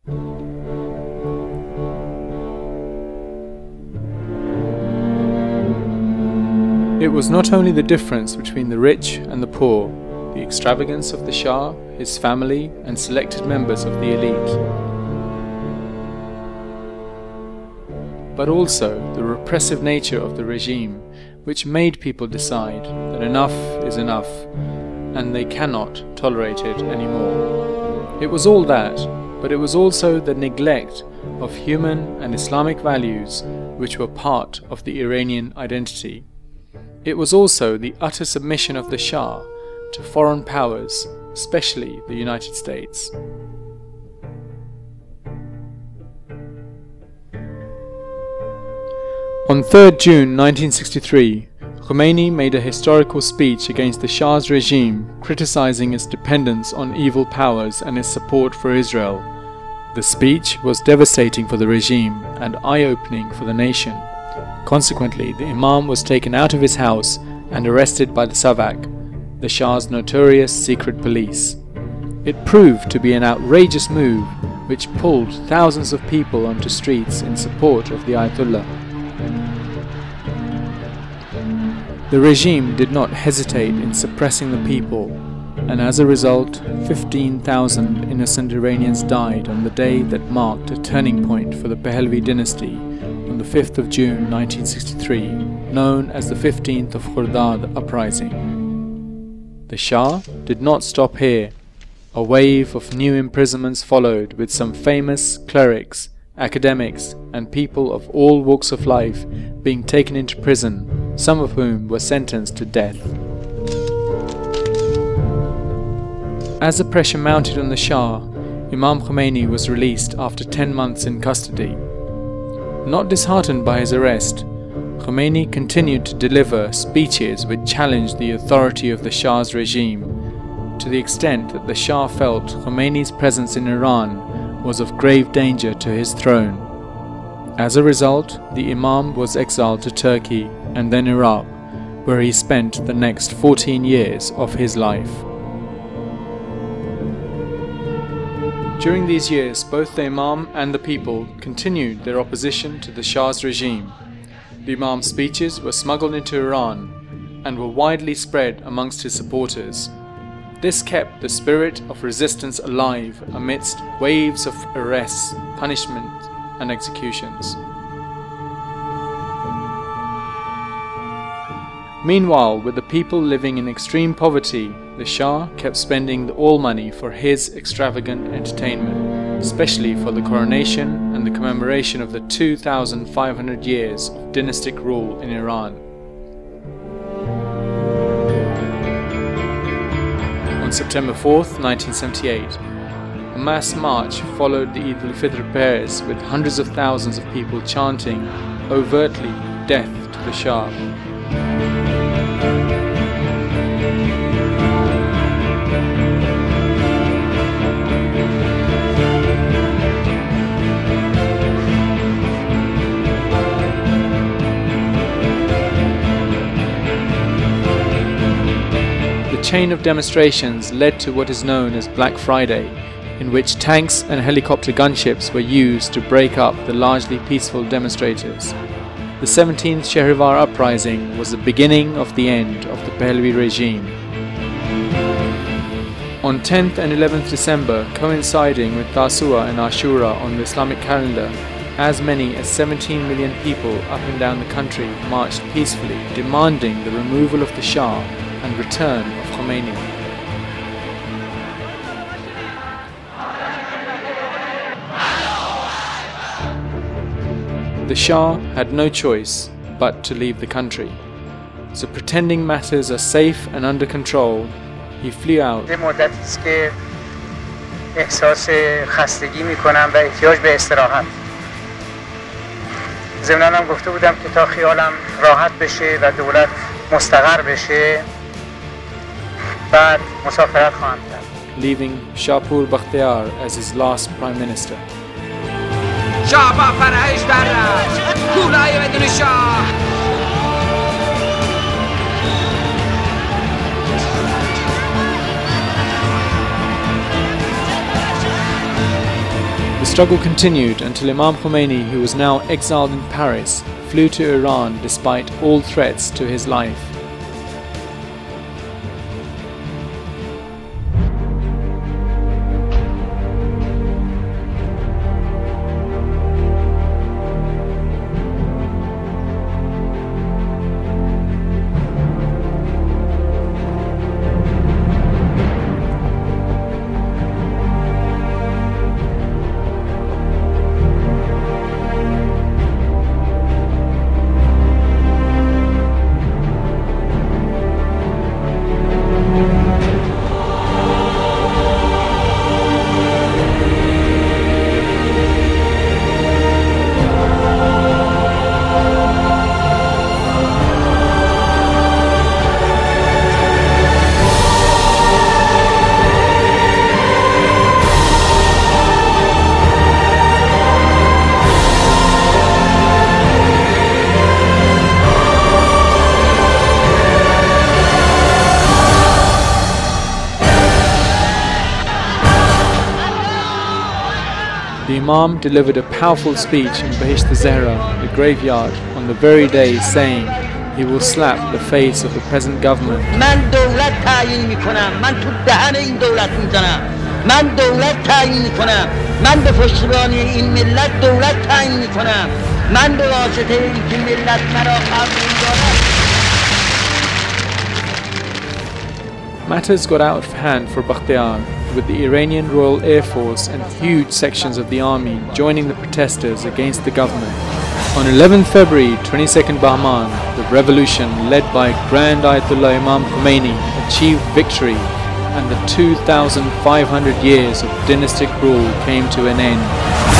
It was not only the difference between the rich and the poor, the extravagance of the Shah, his family, and selected members of the elite, but also the repressive nature of the regime, which made people decide that enough is enough and they cannot tolerate it anymore. It was all that, but it was also the neglect of human and Islamic values which were part of the Iranian identity. It was also the utter submission of the Shah to foreign powers, especially the United States. On 3rd June 1963, Khomeini made a historical speech against the Shah's regime, criticizing its dependence on evil powers and its support for Israel. The speech was devastating for the regime and eye-opening for the nation. Consequently, the Imam was taken out of his house and arrested by the Savak, the Shah's notorious secret police. It proved to be an outrageous move which pulled thousands of people onto streets in support of the Ayatollah. The regime did not hesitate in suppressing the people, and as a result, 15,000 innocent Iranians died on the day that marked a turning point for the Pahlavi dynasty on the 5th of June 1963, known as the 15th of Khordad uprising. The Shah did not stop here. A wave of new imprisonments followed, with some famous clerics, academics, and people of all walks of life being taken into prison, some of whom were sentenced to death. As the pressure mounted on the Shah, Imam Khomeini was released after 10 months in custody. Not disheartened by his arrest, Khomeini continued to deliver speeches which challenged the authority of the Shah's regime, to the extent that the Shah felt Khomeini's presence in Iran was of grave danger to his throne. As a result, the Imam was exiled to Turkey and then Iraq, where he spent the next 14 years of his life. During these years, both the Imam and the people continued their opposition to the Shah's regime. The Imam's speeches were smuggled into Iran and were widely spread amongst his supporters. This kept the spirit of resistance alive amidst waves of arrests, punishment, and executions. Meanwhile, with the people living in extreme poverty, the Shah kept spending all money for his extravagant entertainment, especially for the coronation and the commemoration of the 2,500 years of dynastic rule in Iran. On September 4th, 1978, a mass march followed the Eid al-Fitr prayers, with hundreds of thousands of people chanting overtly "Death to the Shah." The chain of demonstrations led to what is known as Black Friday, in which tanks and helicopter gunships were used to break up the largely peaceful demonstrators. The 17th Shahrivar uprising was the beginning of the end of the Pahlavi regime. On 10th and 11th December, coinciding with Tasua and Ashura on the Islamic calendar, as many as 17 million people up and down the country marched peacefully, demanding the removal of the Shah and return of Khomeini. The Shah had no choice but to leave the country. So, pretending matters are safe and under control, he flew out. Leaving Shahpur Bakhtiar as his last Prime Minister. شاه با فرهش بررفت کولای بدون شاه. The struggle continued until Imam Khomeini, who was now exiled in Paris, flew to Iran despite all threats to his life. The Imam delivered a powerful speech in Bahisht Zahra, the graveyard, on the very day, saying he will slap the face of the present government. من دولت تعیین میکنم، من تو دهن این دولت میزنم، من دولت تعیین میکنم، من به پشتیبانی این ملت دولت تعیین میکنم، من به واسطه این که ملت مرا قبول دارد. Matters got out of hand for Bakhtiar, with the Iranian Royal Air Force and huge sections of the army joining the protesters against the government. On 11 February 22nd Bahman, the revolution led by Grand Ayatollah Imam Khomeini achieved victory, and the 2,500 years of dynastic rule came to an end.